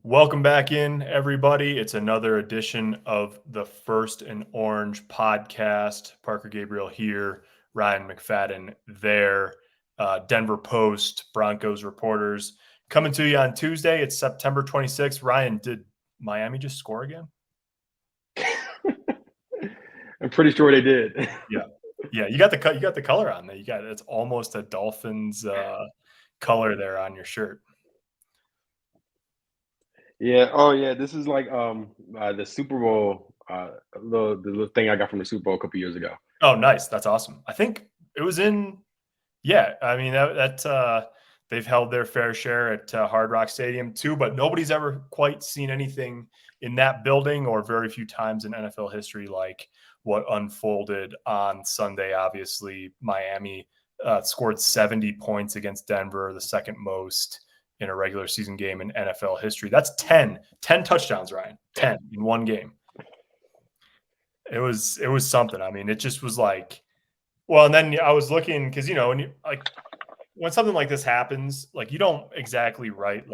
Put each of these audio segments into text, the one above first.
Welcome back in, everybody. It's another edition of the First and Orange podcast. Parker Gabriel here, Ryan McFadden there. Denver Post Broncos reporters coming to you on Tuesday. It's September 26th. Ryan, did Miami just score again? I'm pretty sure they did. Yeah. You got the color on there. It's almost a Dolphins color there on your shirt. Yeah. Oh, yeah. This is like the Super Bowl, the little thing I got from the Super Bowl a couple years ago. Oh, nice. That's awesome. I think it was in. Yeah, I mean they've held their fair share at Hard Rock Stadium too, but nobody's ever quite seen anything in that building, or very few times in NFL history like what unfolded on Sunday. Obviously, Miami scored 70 points against Denver, the second most in a regular season game in NFL history. That's 10 touchdowns, Ryan. 10 in one game. It was something. I mean, it just was like. Well, and then I was looking because, when something like this happens, you don't exactly write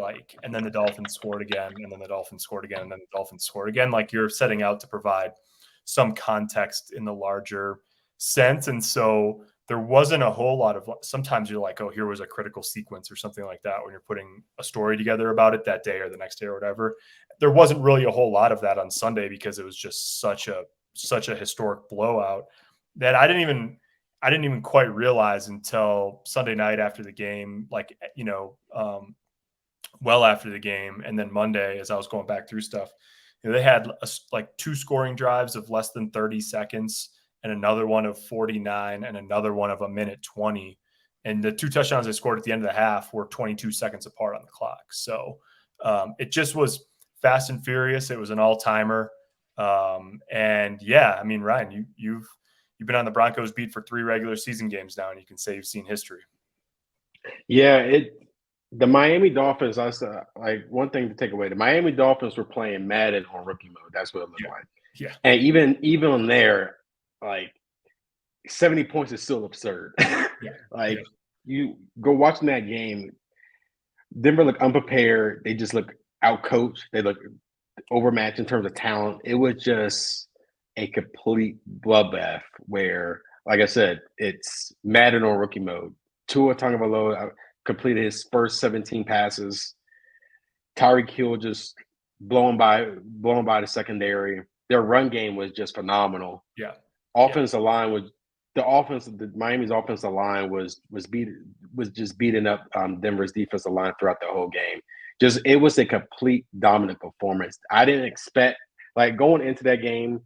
and then the Dolphins scored again, and then the Dolphins scored again, and then the Dolphins scored again. You're setting out to provide some context in the larger sense. And so there wasn't a whole lot of, sometimes you're like, oh, here was a critical sequence or something like that when you're putting a story together about it that day or the next day or whatever. There wasn't really a whole lot of that on Sunday because it was just such a historic blowout that I didn't even quite realize until Sunday night after the game, well after the game. And then Monday, as I was going back through stuff, they had two scoring drives of less than 30 seconds and another one of 49 and another one of a minute 20. And the two touchdowns they scored at the end of the half were 22 seconds apart on the clock. So it just was fast and furious. It was an all-timer. And yeah, I mean, Ryan, you've been on the Broncos beat for 3 regular season games now, and you can say you've seen history. Yeah, the Miami Dolphins, I said, one thing to take away, the Miami Dolphins were playing Madden on rookie mode. That's what it looked like. Yeah. And even on there, 70 points is still absurd. You go watching that game, Denver looked unprepared. They just look outcoached. They look overmatched in terms of talent. It was just a complete bloodbath where, like I said, it's Madden on rookie mode. Tua Tagovailoa completed his first 17 passes. Tyreek Hill just blowing by the secondary. Their run game was just phenomenal. Yeah. Offensive line was the Miami's offensive line was just beating up Denver's defensive line throughout the whole game. It was a complete dominant performance. I didn't expect, going into that game,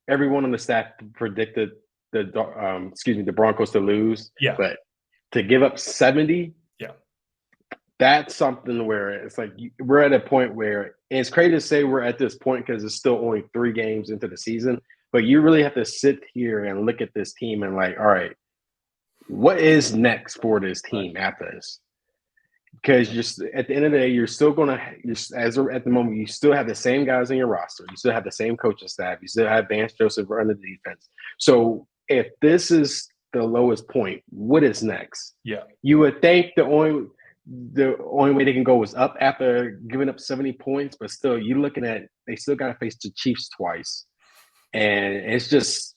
everyone on the staff predicted the Broncos to lose. Yeah. But to give up 70, that's something where it's like we're at a point where it's crazy to say we're at this point because it's still only 3 games into the season. But you really have to sit here and look at this team and all right, what is next for this team after this? Because just at the end of the day, you're still going to, at the moment, you still have the same guys on your roster. You still have the same coaching staff. You still have Vance Joseph running the defense. So if this is the lowest point, what is next? Yeah. You would think the only way they can go is up after giving up 70 points, but still, you're looking at, they still got to face the Chiefs twice. And it's just,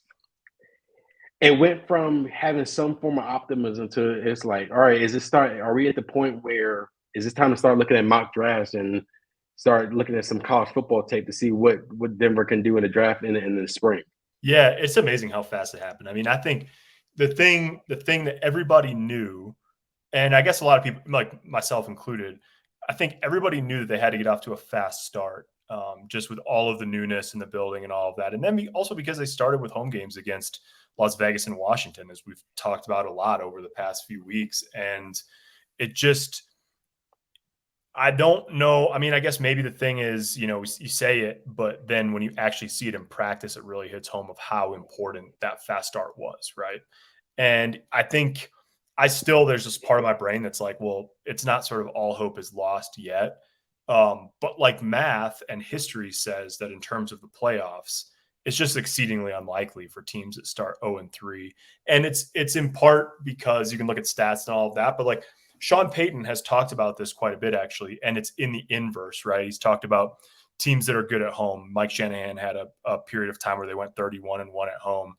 it went from having some form of optimism to it's like, all right, are we at the point where is it time to start looking at mock drafts and start looking at some college football tape to see what Denver can do in the draft in the spring? Yeah, it's amazing how fast it happened. I mean, I think the thing that everybody knew, and I guess a lot of people, like myself included, I think everybody knew that they had to get off to a fast start, just with all of the newness in the building and all of that. And then also because they started with home games against Las Vegas and Washington, as we've talked about a lot over the past few weeks. And it just, I don't know. I mean, I guess maybe the thing is, you say it, but then when you actually see it in practice, it really hits home of how important that fast start was, right? And I think there's this part of my brain that's like, well, it's not sort of all hope is lost yet. But math and history says that in terms of the playoffs, it's just exceedingly unlikely for teams that start 0-3. And it's in part because you can look at stats and all of that, but Sean Payton has talked about this quite a bit, actually, and it's in the inverse, right? He's talked about teams that are good at home. Mike Shanahan had a period of time where they went 31-1 at home.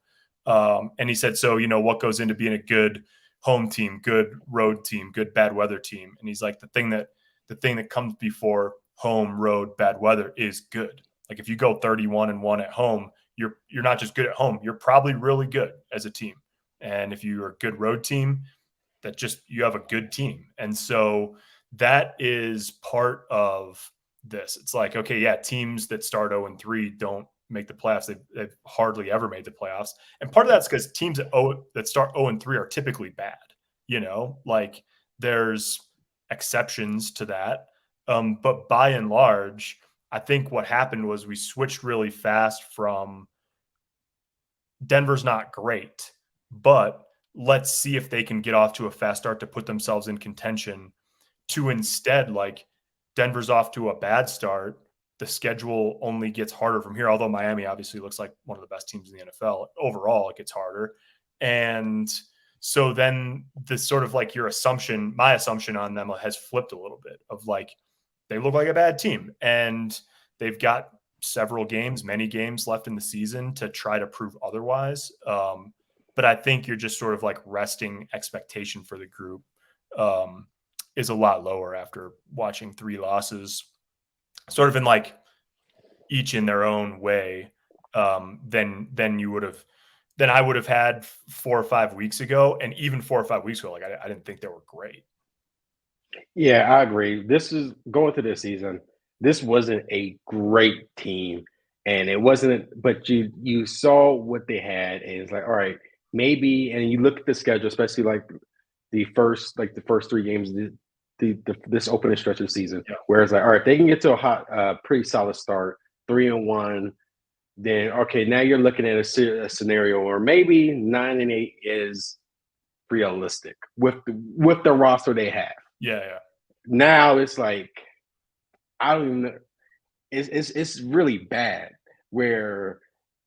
And he said, so, what goes into being a good home team, good road team, good bad weather team? And he's like, the thing that comes before home, road, bad weather is good. Like if you go 31-1 at home, you're not just good at home, you're probably really good as a team. And if you're a good road team, you have a good team. And so that is part of this. It's like, okay, yeah, teams that start 0-3 don't make the playoffs. They've hardly ever made the playoffs. And part of that's because teams that start 0-3 are typically bad, like there's exceptions to that. But by and large, I think what happened was we switched really fast from Denver's not great, but let's see if they can get off to a fast start to put themselves in contention, to instead, like, Denver's off to a bad start. The schedule only gets harder from here, although Miami obviously looks like one of the best teams in the NFL. Overall, it gets harder. And so then this sort of like my assumption on them has flipped a little bit of like, they look like a bad team and they've got many games left in the season to try to prove otherwise. But I think you're just sort of like resting expectation for the group is a lot lower after watching 3 losses, sort of in like each in their own way, than I would have had 4 or 5 weeks ago. And even 4 or 5 weeks ago, like I didn't think they were great. Yeah, I agree. This is going to this season. This wasn't a great team, and it wasn't. But you saw what they had, and it's like, all right, maybe. And you look at the schedule, especially like the first 3 games, this opening stretch of the season, where it's like, all right, if they can get to a pretty solid start, 3-1, then okay, now you're looking at a scenario where maybe 9-8 is realistic with the roster they have. Yeah. Now it's like, I don't even know. It's really bad. Where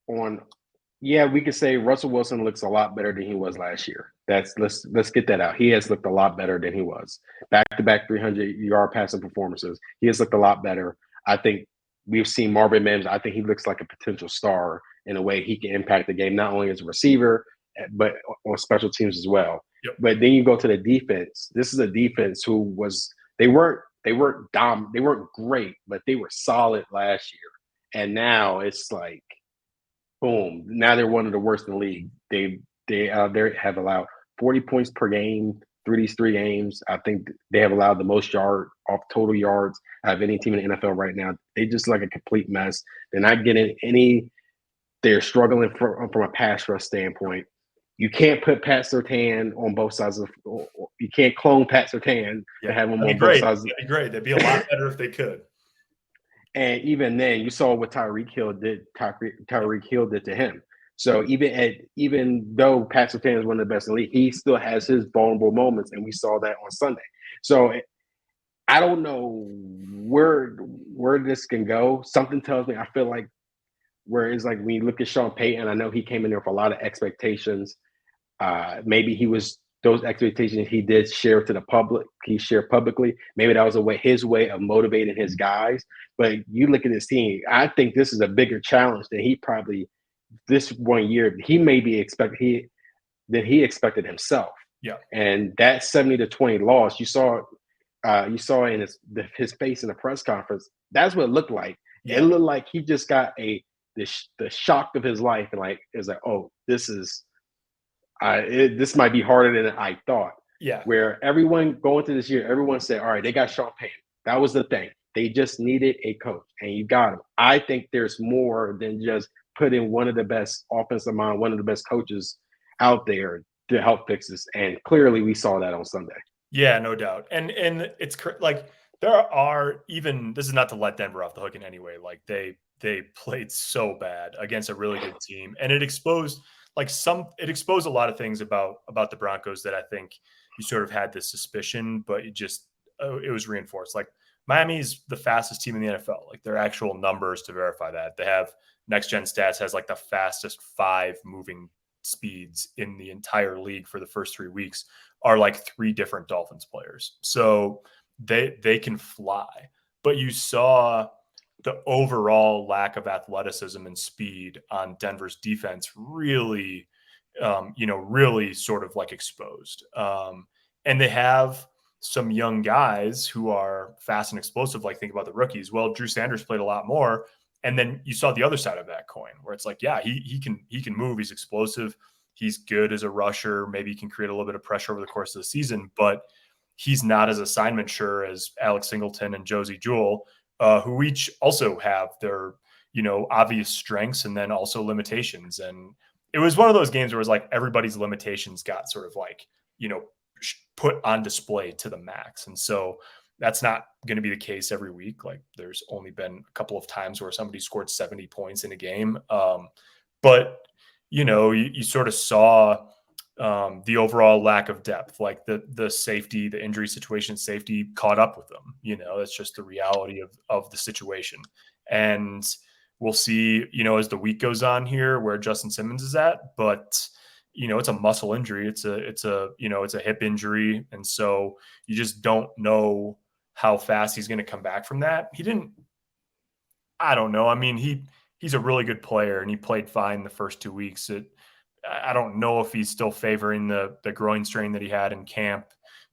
we could say Russell Wilson looks a lot better than he was last year. Let's get that out. He has looked a lot better than he was. Back-to-back 300-yard passing performances. He has looked a lot better. I think we've seen Marvin Mims. I think he looks like a potential star in a way he can impact the game, not only as a receiver, but on special teams as well. Yep. But then you go to the defense. This is a defense they weren't great, but they were solid last year. And now it's like, boom, now they're one of the worst in the league. They have allowed 40 points per game through these 3 games. I think they have allowed the most total yards of any team in the NFL right now. They just like a complete mess. They're not getting any. They're struggling from a pass rush standpoint. You can't put Pat Surtain on both sides of. You can't clone Pat Surtain to have him on both sides. That'd be great. That'd be a lot better if they could. And even then, you saw what Tyreek Hill did to him. So even though Pat Surtain is one of the best in the league, he still has his vulnerable moments, and we saw that on Sunday. So I don't know where this can go. Something tells me, I feel like, where it's like when you look at Sean Payton, I know he came in there with a lot of expectations. Maybe those expectations he did share to the public. He shared publicly. Maybe that was his way of motivating his guys. But you look at his team. I think this is a bigger challenge than he probably this one year. He may be he expected himself. Yeah. And that 70-20 loss, you saw in his face in the press conference. That's what it looked like. Yeah. It looked like he just got the shock of his life, and like it's like, oh, this might be harder than I thought. Yeah. Where everyone going to this year, everyone said, all right, they got Sean Payton. That was the thing. They just needed a coach, and you got him. I think there's more than just putting one of the best offensive mind, one of the best coaches out there to help fix this. And clearly we saw that on Sunday. Yeah, no doubt. And it's like there are this is not to let Denver off the hook in any way. Like they played so bad against a really good team, and it exposed a lot of things about the Broncos that I think you sort of had this suspicion, but it was reinforced. Like Miami's the fastest team in the NFL. Like their actual numbers to verify that. They have Next Gen Stats has like the fastest 5 moving speeds in the entire league for the first 3 weeks. are like 3 different Dolphins players. So they can fly. But you saw the overall lack of athleticism and speed on Denver's defense really, really sort of like exposed. And they have some young guys who are fast and explosive. Like, think about the rookies. Well, Drew Sanders played a lot more. And then you saw the other side of that coin where it's like, yeah, he can move. He's explosive. He's good as a rusher. Maybe he can create a little bit of pressure over the course of the season, but he's not as assignment sure as Alex Singleton and Josie Jewell, who each also have their, obvious strengths and then also limitations. And it was one of those games where it was like everybody's limitations got sort of like, put on display to the max. And so that's not going to be the case every week. Like, there's only been a couple of times where somebody scored 70 points in a game. But, you sort of saw the overall lack of depth, like the safety, the injury situation, safety caught up with them. That's just the reality of the situation. And we'll see, as the week goes on here, where Justin Simmons is at. But it's a muscle injury. It's a hip injury. And so you just don't know how fast he's going to come back from that. I don't know. I mean, he's a really good player and he played fine the first 2 weeks. I don't know if he's still favoring the groin strain that he had in camp.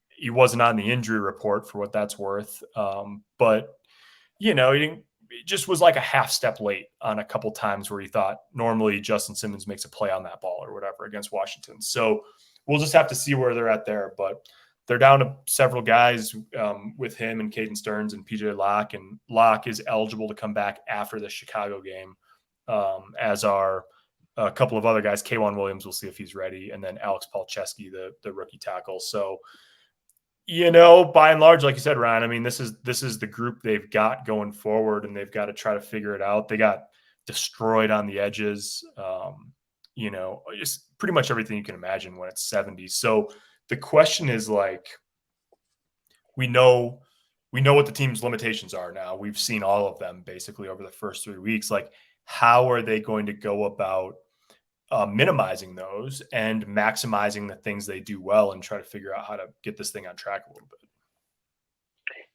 He wasn't on the injury report for what that's worth. But he just was like a half step late on a couple times where he thought normally Justin Simmons makes a play on that ball or whatever against Washington. So we'll just have to see where they're at there. But they're down to several guys with him and Caden Stearns and PJ Locke. And Locke is eligible to come back after the Chicago game, as are a couple of other guys. K'Wan Williams, we'll see if he's ready. And then Alex Palczewski, the rookie tackle. So, by and large, like you said, Ryan, I mean, this is the group they've got going forward, and they've got to try to figure it out. They got destroyed on the edges, just pretty much everything you can imagine when it's 70. So the question is, like, we know what the team's limitations are now. We've seen all of them basically over the first 3 weeks. Like, how are they going to go about minimizing those and maximizing the things they do well and try to figure out how to get this thing on track a little bit?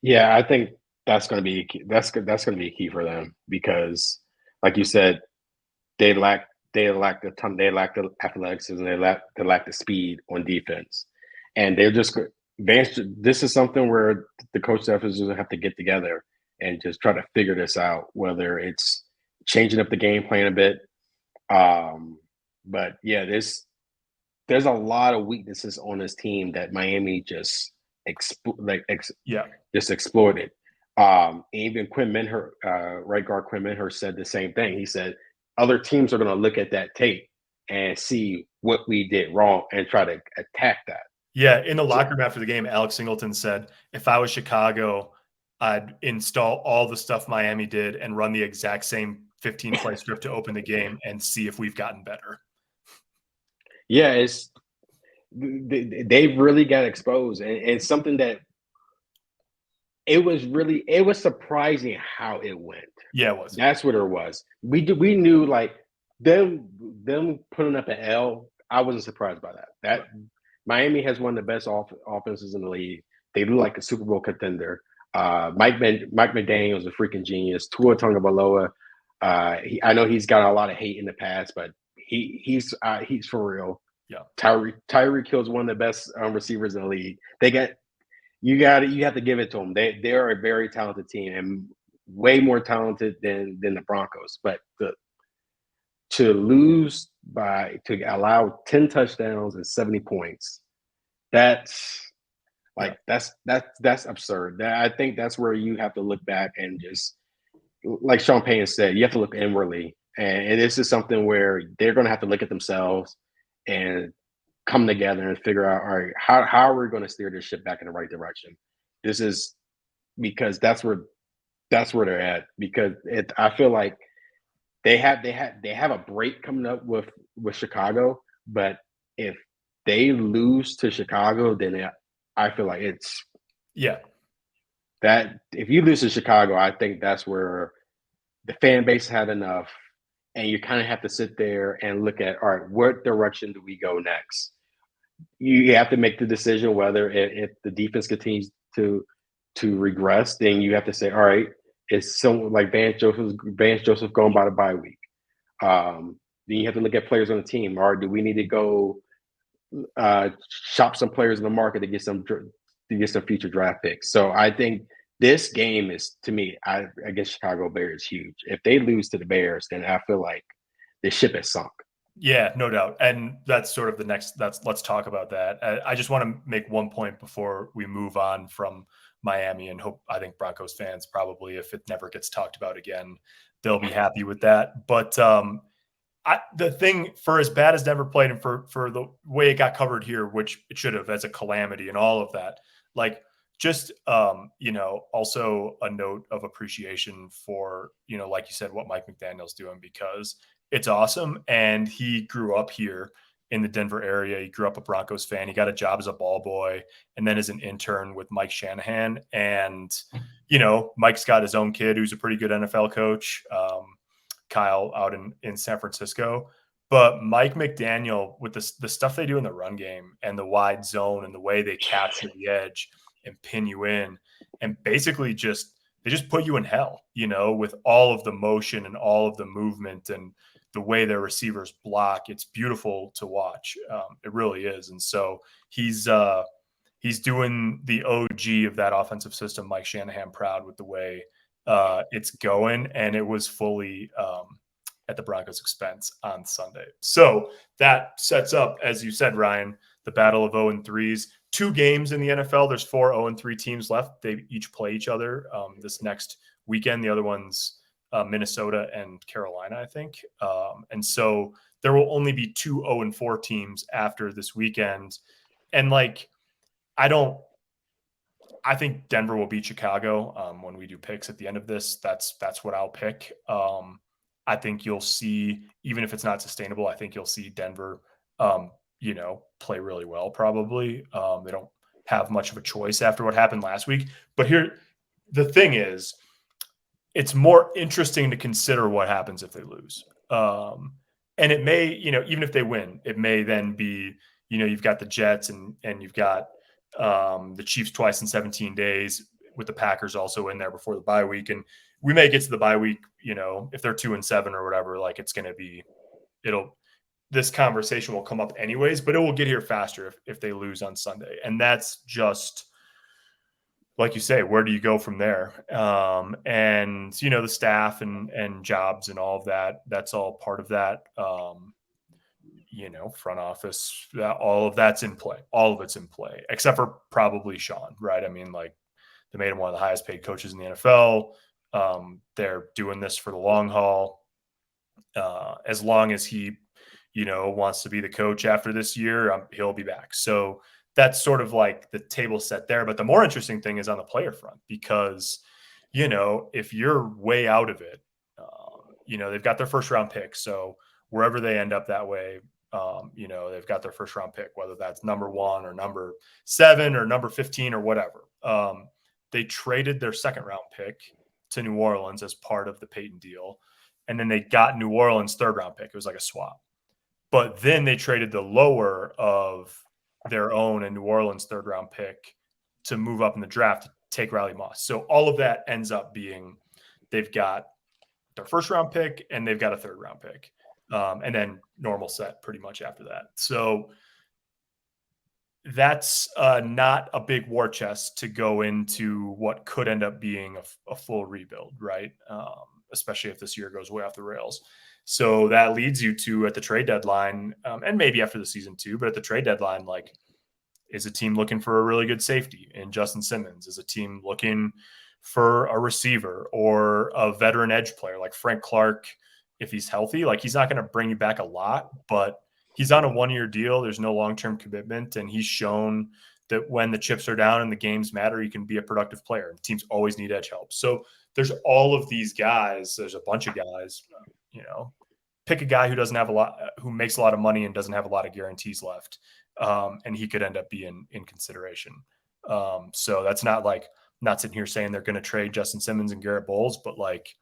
Yeah, I think that's going to be that's going to be a key for them because, like you said, they lack the athleticism, they lack the speed on defense, and they're just this is something where the coach staff is going to have to get together and just try to figure this out, whether it's changing up the game plan a bit. But yeah, there's a lot of weaknesses on this team that Miami just just exploited. Even Quinn Minher, right guard Quinn Minher, said the same thing. He said other teams are going to look at that tape and see what we did wrong and try to attack that. Yeah, in the locker room after the game, Alex Singleton said, if I was Chicago, I'd install all the stuff Miami did and run the exact same 15-play script to open the game and see if we've gotten better. Yeah, they really got exposed, and it's something that it was surprising how it went. Yeah, it was. That's what it was. We knew, like, them putting up an L. I wasn't surprised by that. That Miami has one of the best offenses in the league. They look like a Super Bowl contender. Mike McDaniel is a freaking genius. Tua Tagovailoa. I know he's got a lot of hate in the past, but he's for real. Yeah. Tyreek Hill's one of the best receivers in the league. You have to give it to them. They are a very talented team and way more talented than the Broncos. But to allow 10 touchdowns and 70 points, that's absurd. I think that's where you have to look back and just, like Sean Payton said, you have to look inwardly. And this is something where they're going to have to look at themselves and come together and figure out, all right, how are we going to steer this ship back in the right direction? This is because that's where they're at. Because I feel like they have a break coming up with Chicago, but if they lose to Chicago, then I feel like it's that if you lose to Chicago, I think that's where the fan base had enough. And you kind of have to sit there and look at, all right, what direction do we go next? you have to make the decision whether if the defense continues to regress, then you have to say, all right, it's someone like Vance Joseph going by the bye week. Then you have to look at players on the team, or do we need to go shop some players in the market to get some future draft picks? So I think this game is, to me, I guess Chicago Bears huge. If they lose to the Bears, then I feel like the ship has sunk. Yeah, no doubt. And that's sort of the next, let's talk about that. I just want to make one point before we move on from Miami, and I think Broncos fans probably, if it never gets talked about again, they'll be happy with that. But the thing, for as bad as Denver played and for the way it got covered here, which it should have, as a calamity and all of that, like, just also a note of appreciation for, like you said, what Mike McDaniel's doing, because it's awesome. And he grew up here in the Denver area. He grew up a Broncos fan. He got a job as a ball boy and then as an intern with Mike Shanahan. And, Mike's got his own kid who's a pretty good NFL coach, Kyle, out in San Francisco. But Mike McDaniel, with the stuff they do in the run game and the wide zone and the way they capture the edge and pin you in, and basically they just put you in hell, with all of the motion and all of the movement and the way their receivers block. It's beautiful to watch. It really is. And so he's doing the OG of that offensive system, Mike Shanahan, proud with the way it's going. And it was fully at the Broncos' expense on Sunday. So that sets up, as you said, Ryan, the battle of 0-3s. 2 games in the NFL. There's 4 0-3 teams left. They each play each other this next weekend. The other one's Minnesota and Carolina, I think. And so there will only be 2 0-4 teams after this weekend. And I think Denver will beat Chicago when we do picks at the end of this. That's what I'll pick. I think you'll see, even if it's not sustainable, I think you'll see Denver, play really well, probably. They don't have much of a choice after what happened last week. But here, the thing is, it's more interesting to consider what happens if they lose. And it may, even if they win, it may then be, you've got the Jets and you've got the Chiefs twice in 17 days, with the Packers also in there before the bye week. And we may get to the bye week, if they're 2-7 or whatever, like, it's going to be, this conversation will come up anyways, but it will get here faster if they lose on Sunday. And that's just, like you say, where do you go from there? And, the staff and jobs and all of that, that's all part of that. Front office, all of that's in play. All of it's in play, except for probably Sean, right? I mean, like, they made him one of the highest paid coaches in the NFL. They're doing this for the long haul. As long as he, wants to be the coach after this year, he'll be back. So that's sort of like the table set there. But the more interesting thing is on the player front, because, if you're way out of it, they've got their first round pick. So wherever they end up that way, they've got their first round pick, whether that's number 1 or number 7 or number 15 or whatever. They traded their second round pick to New Orleans as part of the Payton deal. And then they got New Orleans' third round pick. It was like a swap. But then they traded the lower of their own and New Orleans' third round pick to move up in the draft to take Riley Moss. So all of that ends up being, they've got their first round pick and they've got a third round pick. And then normal set pretty much after that. So that's not a big war chest to go into what could end up being a full rebuild, right? Especially if this year goes way off the rails. So that leads you to, at the trade deadline, and maybe after the season too, but at the trade deadline, like, is a team looking for a really good safety in Justin Simmons? Is a team looking for a receiver or a veteran edge player like Frank Clark? If he's healthy, like, he's not going to bring you back a lot, but he's on a 1-year deal. There's no long-term commitment. And he's shown that when the chips are down and the games matter, he can be a productive player. Teams always need edge help. So there's all of these guys. There's a bunch of guys, pick a guy who doesn't have a lot, who makes a lot of money and doesn't have a lot of guarantees left. And he could end up being in consideration. So that's not sitting here saying they're going to trade Justin Simmons and Garrett Bowles, but like,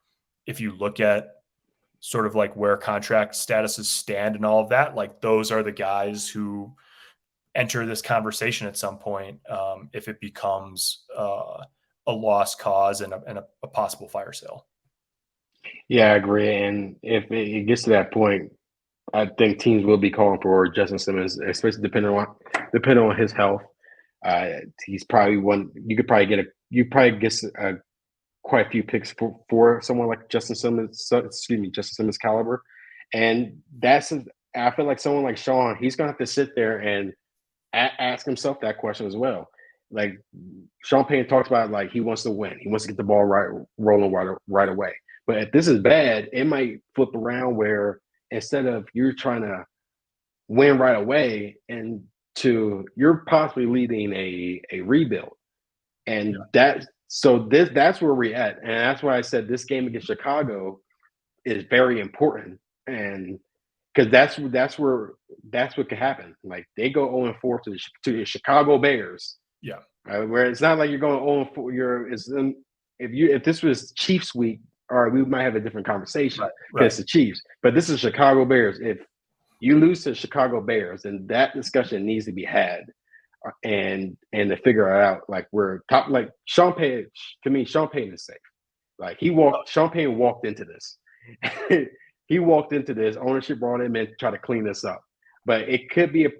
if you look at sort of like where contract statuses stand and all of that, like, those are the guys who, enter this conversation at some point if it becomes a lost cause and a possible fire sale. Yeah, I agree. And if it gets to that point, I think teams will be calling for Justin Simmons, especially depending on his health. He's probably one. You probably get quite a few picks for someone like Justin Simmons. Justin Simmons caliber, and I feel like someone like Sean, he's gonna have to sit there and ask himself that question as well. Like Sean Payton talks about, like he wants to win, he wants to get the ball rolling right away. But if this is bad, it might flip around where instead of you're trying to win right away and you're possibly leading a rebuild. And that's where we're at. And that's why I said this game against Chicago is very important. And because that's what could happen. Like they go 0-4 to the Chicago Bears. Yeah. Where it's not like you're going 0-4. If this was Chiefs week, all right, we might have a different conversation because it's the Chiefs. But this is Chicago Bears. If you lose to Chicago Bears, then that discussion needs to be had, and to figure it out. Like we're top. Like Sean Payton, to me, Sean Payton is safe. Like Sean Payton walked into this. He walked into this. Ownership brought him in to try to clean this up. But it could be a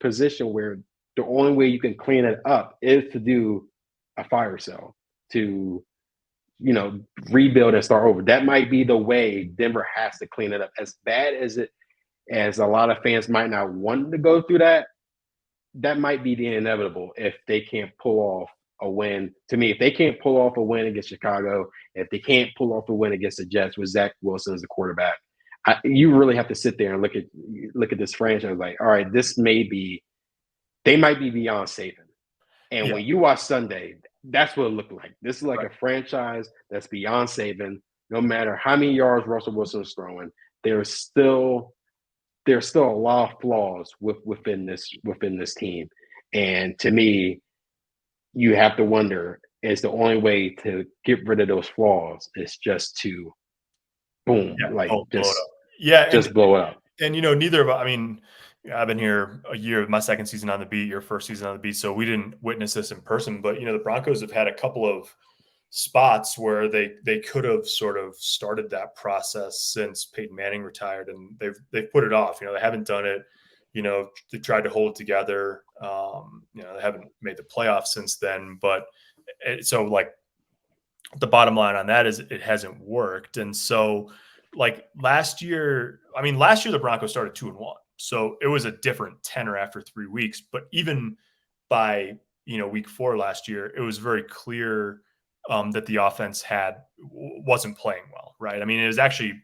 position where the only way you can clean it up is to do a fire sale, to rebuild and start over. That might be the way Denver has to clean it up. As bad as a lot of fans might not want to go through that might be the inevitable if they can't pull off a win. To me, if they can't pull off a win against Chicago, if they can't pull off a win against the Jets with Zach Wilson as the quarterback, you really have to sit there and look at this franchise like, all right, they might be beyond saving. And when you watch Sunday, that's what it looked like. This is like a franchise that's beyond saving. No matter how many yards Russell Wilson is throwing, there's still a lot of flaws within this team. And to me, you have to wonder, is the only way to get rid of those flaws is just to boom, blow it up. And neither of us, I mean, I've been here a year, my second season on the beat, your first season on the beat, so we didn't witness this in person. But the Broncos have had a couple of spots where they could have sort of started that process since Peyton Manning retired, and they've put it off. They haven't done it. They tried to hold it together. They haven't made the playoffs since then. But so like the bottom line on that is it hasn't worked. And so like last year the Broncos started 2-1. So it was a different tenor after 3 weeks. But even by week 4 last year, it was very clear that the offense wasn't playing well, right? I mean, it was actually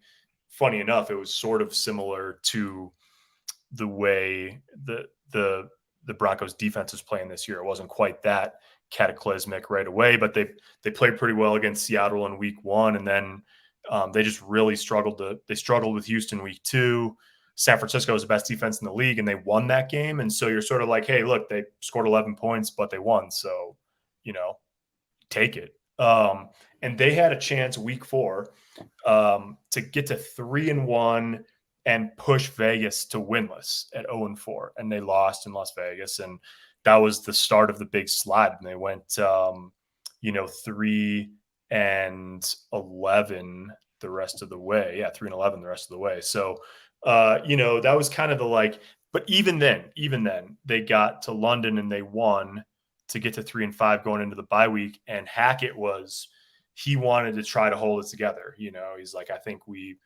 funny enough. It was sort of similar to the way the Broncos defense is playing this year. It wasn't quite that cataclysmic right away, but they played pretty well against Seattle in week 1, and then they just really struggled. They struggled with Houston week 2. San Francisco was the best defense in the league, and they won that game. And so you're sort of like, hey, look, they scored 11 points, but they won. So, take it. And they had a chance week 4 to get to 3-1 and push Vegas to winless at 0-4. And they lost in Las Vegas. And that was the start of the big slide. And they went, 3-11 the rest of the way. Yeah, 3-11 the rest of the way. So, that was kind of but even then they got to London and they won to get to 3-5 going into the bye week. And Hackett he wanted to try to hold it together. He's like, I think we're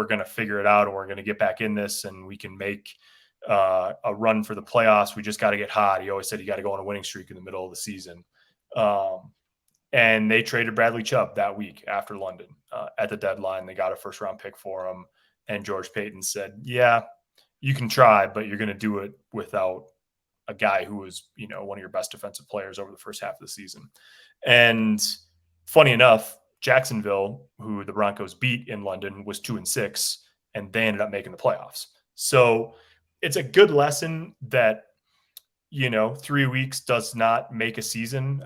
going to figure it out and we're going to get back in this and we can make a run for the playoffs. We just got to get hot. He always said you got to go on a winning streak in the middle of the season. And they traded Bradley Chubb that week after London at the deadline. They got a first-round pick for him. And George Payton said, yeah, you can try, but you're going to do it without a guy who was, one of your best defensive players over the first half of the season. And funny enough, Jacksonville, who the Broncos beat in London, was 2-6, and they ended up making the playoffs. So it's a good lesson that 3 weeks does not make a season.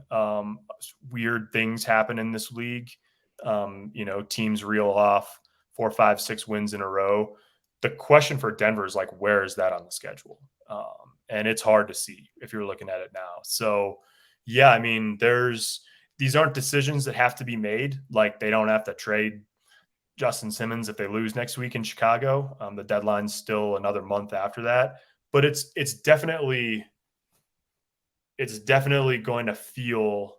Weird things happen in this league. Teams reel off 4, 5, 6 wins in a row. The question for Denver is like, where is that on the schedule? And it's hard to see if you're looking at it now. So, yeah, I mean, these aren't decisions that have to be made. Like, they don't have to trade Justin Simmons if they lose next week in Chicago. The deadline's still another month after that. But it's definitely going to feel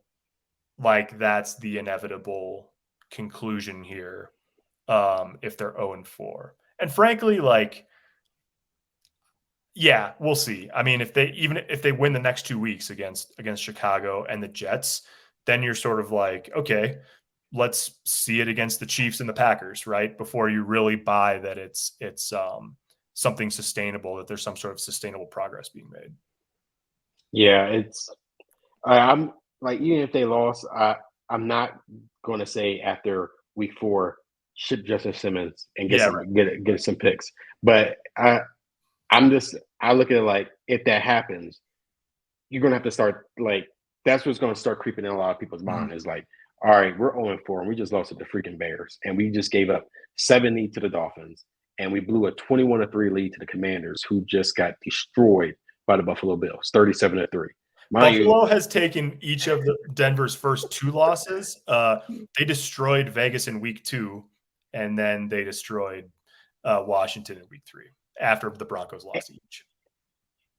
like that's the inevitable conclusion here if they're 0-4. And frankly, like, yeah, we'll see. I mean, if they win the next 2 weeks against Chicago and the Jets, then you're sort of like, okay, let's see it against the Chiefs and the Packers, right? Before you really buy that it's something sustainable, that there's some sort of sustainable progress being made. Yeah, I'm like, even if they lost, I'm not going to say after week 4 ship Justin Simmons and get some picks. But I look at it like, if that happens, you're going to have to start, like, that's what's going to start creeping in a lot of people's mind is like, all right, we're 0-4 and we just lost to the freaking Bears and we just gave up 70 to the Dolphins and we blew a 21-3 lead to the Commanders, who just got destroyed by the Buffalo Bills, 37-3. Buffalo has taken each of Denver's first 2 losses. They destroyed Vegas in week 2, and then they destroyed Washington in week 3 after the Broncos lost each.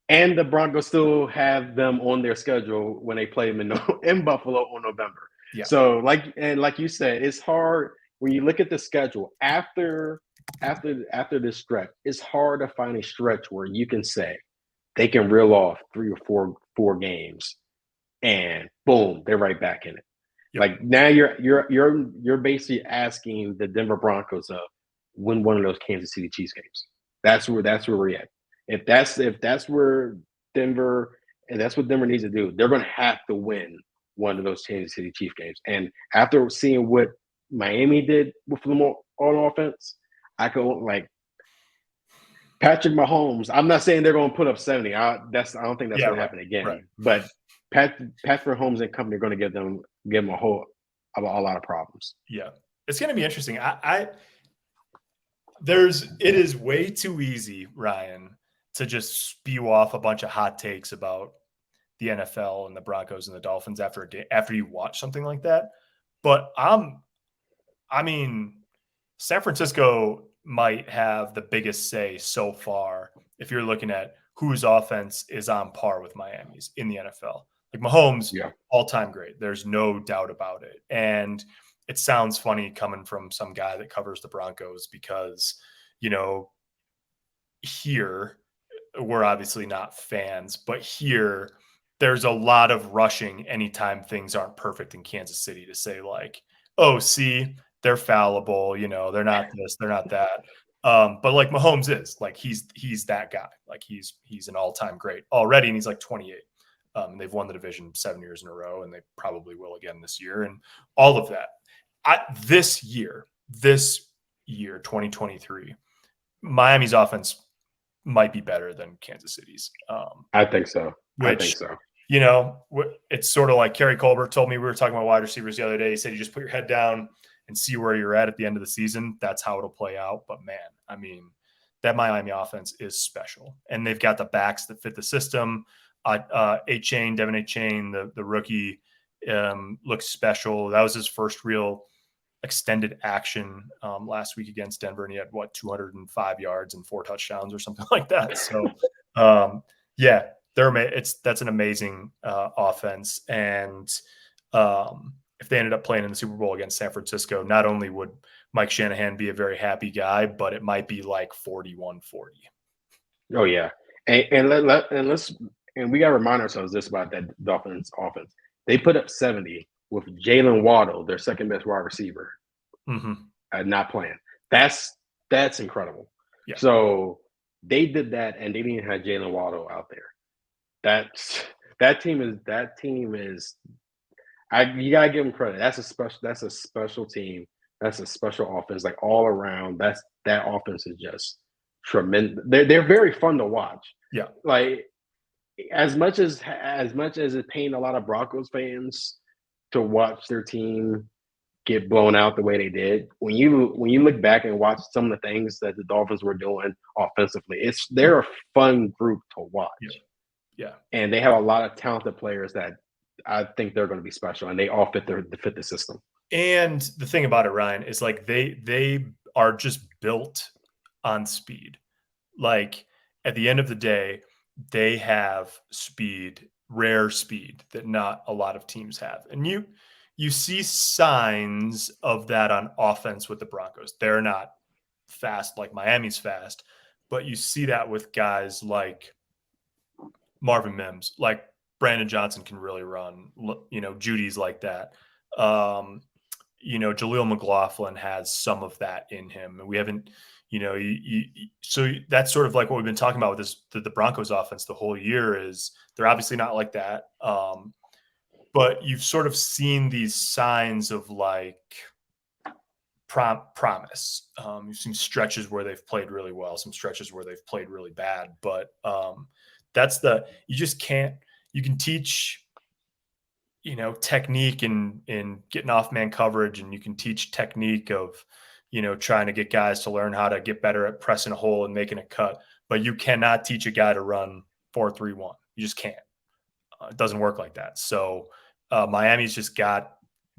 And the Broncos still have them on their schedule when they play them in Buffalo on November. Yeah. So, like you said, it's hard when you look at the schedule after this stretch. It's hard to find a stretch where you can say they can reel off 3 or 4 games, and boom, they're right back in it. Yep. Like, now you're basically asking the Denver Broncos to win one of those Kansas City Chiefs games. That's where we're at. If that's where Denver, and that's what Denver needs to do, they're going to have to win one of those Kansas City Chiefs games. And after seeing what Miami did with them on offense, I go like, Patrick Mahomes, I'm not saying they're going to put up 70. I don't think that's going to happen again. Right. But Patrick Mahomes and company are going to give them a lot of problems. Yeah, it's going to be interesting. It is way too easy, Ryan, to just spew off a bunch of hot takes about the NFL and the Broncos and the Dolphins after you watch something like that. But San Francisco might have the biggest say so far if you're looking at whose offense is on par with Miami's in the NFL. Like, Mahomes, all-time great. There's no doubt about it. And it sounds funny coming from some guy that covers the Broncos because, here we're obviously not fans, but here there's a lot of rushing anytime things aren't perfect in Kansas City to say like, oh, see, they're fallible, they're not this, they're not that. But like, Mahomes is like, he's that guy. Like, he's an all-time great already, and he's like 28. They've won the division 7 years in a row, and they probably will again this year, and all of that. This year, 2023, Miami's offense might be better than Kansas City's. I think so. It's sort of like Kerry Colbert told me, we were talking about wide receivers the other day. He said, you just put your head down and see where you're at the end of the season. That's how it'll play out. But man, I mean, that Miami offense is special, and they've got the backs that fit the system. Devin Achane, the rookie, looks special. That was his first real extended action last week against Denver, and he had 205 yards and 4 touchdowns or something like that. So that's an amazing offense. And if they ended up playing in the Super Bowl against San Francisco, not only would Mike Shanahan be a very happy guy, but it might be like 41-40. Oh yeah. And we got to remind ourselves this about that Dolphins offense. They put up 70 with Jalen Waddle, their second best wide receiver, not playing. That's incredible. Yeah. So they did that, and they didn't have Jalen Waddle out there. That team is. You gotta give them credit. That's a special team. That's a special offense. Like, all around, that offense is just tremendous. They're very fun to watch. Yeah. Like, as much as it pained a lot of Broncos fans to watch their team get blown out the way they did. When you look back and watch some of the things that the Dolphins were doing offensively, they're a fun group to watch. Yeah. And they have a lot of talented players that I think they're going to be special, and they all fit the system. And the thing about it, Ryan, is like they are just built on speed. Like at the end of the day, they have speed, rare speed that not a lot of teams have. And you see signs of that on offense with the Broncos. They're not fast like Miami's fast, but you see that with guys like Marvin Mims, like Brandon Johnson can really run. Judy's like that. Jaleel McLaughlin has some of that in him. And we haven't, so that's sort of like what we've been talking about with the Broncos offense the whole year is they're obviously not like that. But you've sort of seen these signs of like promise. You've seen stretches where they've played really well, some stretches where they've played really bad, but you can teach, technique in getting off man coverage, and you can teach technique of, trying to get guys to learn how to get better at pressing a hole and making a cut, but you cannot teach a guy to run 4-3-1. You just can't. It doesn't work like that. So Miami's just got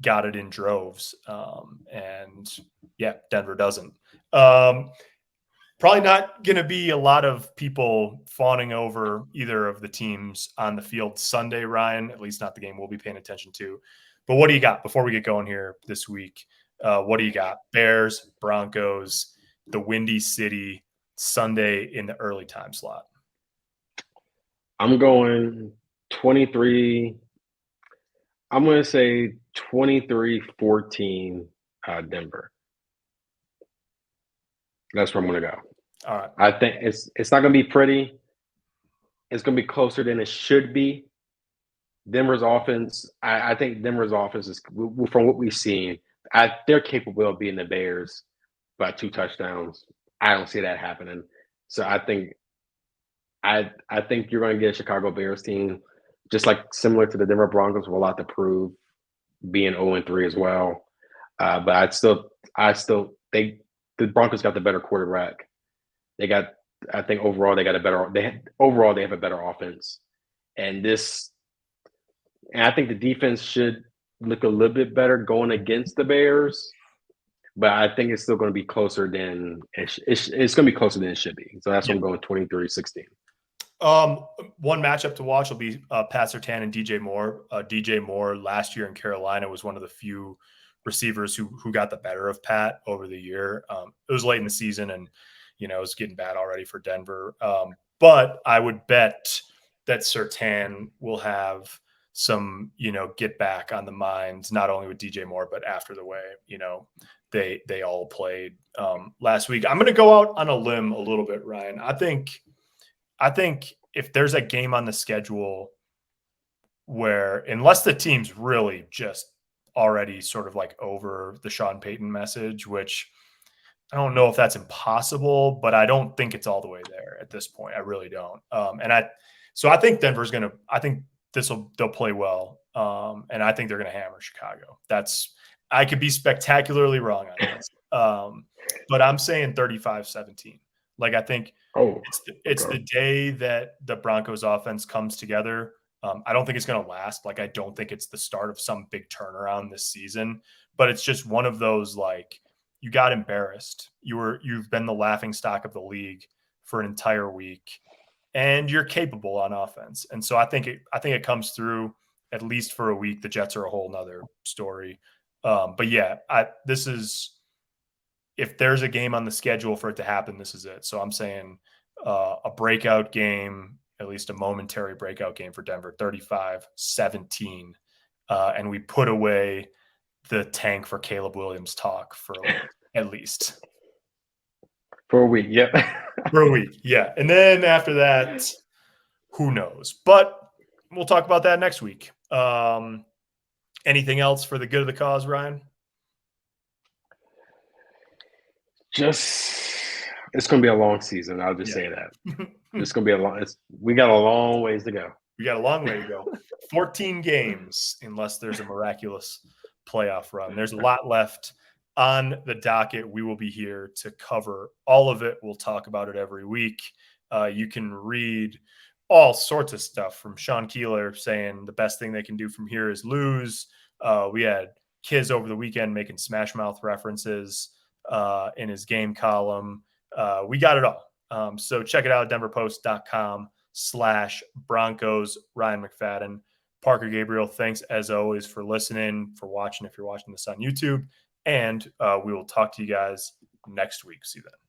it in droves. And yeah, Denver doesn't. Probably not going to be a lot of people fawning over either of the teams on the field Sunday, Ryan, at least not the game we'll be paying attention to. But what do you got before we get going here this week? What do you got? Bears, Broncos, the Windy City, Sunday in the early time slot. I'm going 23. I'm going to say 23-14 Denver. That's where I'm going to go. All right. I think it's not going to be pretty. It's going to be closer than it should be. Denver's offense, I think Denver's offense is, from what we've seen, they're capable of beating the Bears by 2 touchdowns. I don't see that happening. So I think you're going to get a Chicago Bears team, just like similar to the Denver Broncos, with a lot to prove, being 0-3 as well. But the Broncos got the better quarterback. They have a better offense. And I think the defense should look a little bit better going against the Bears, but I think it's still going to be closer than it's going to be closer than it should be. So that's why I'm going 23-16. One matchup to watch will be Pat Surtain and DJ Moore. DJ Moore last year in Carolina was one of the few receivers who got the better of Pat over the year. It was late in the season, and it was getting bad already for Denver. But I would bet that Surtain will have some, get back on the minds, not only with DJ Moore, but after the way, they all played last week. I'm going to go out on a limb a little bit, Ryan. I think if there's a game on the schedule where, unless the team's really just already sort of like over the Sean Payton message, which I don't know if that's impossible, but I don't think it's all the way there at this point. I really don't. So I think Denver's I think they'll play well. And I think they're going to hammer Chicago. I could be spectacularly wrong on this. But I'm saying 35-17. Like, I think it's the day that the Broncos offense comes together. I don't think it's going to last. Like, I don't think it's the start of some big turnaround this season, but it's just one of those, like, you got embarrassed. You've been the laughing stock of the league for an entire week, and you're capable on offense. And so I think it comes through at least for a week. The Jets are a whole nother story. But yeah, if there's a game on the schedule for it to happen, this is it. So I'm saying a breakout game, at least a momentary breakout game for Denver, 35-17. And we put away the tank for Caleb Williams talk for at least. For a week, yep. For a week, yeah. And then after that, who knows? But we'll talk about that next week. Anything else for the good of the cause, Ryan? It's going to be a long season. I'll just say that. It's going to be we got a long ways to go. We got a long way to go. 14 games unless there's a miraculous playoff run. There's a lot left on the docket. We will be here to cover all of it. We'll talk about it every week. You can read all sorts of stuff from Sean Keeler saying the best thing they can do from here is lose. We had Kiz over the weekend making Smash Mouth references in his game column. We got it all. So check it out, denverpost.com/Broncos. Ryan McFadden, Parker Gabriel, thanks as always for listening, for watching if you're watching this on YouTube. And we will talk to you guys next week. See you then.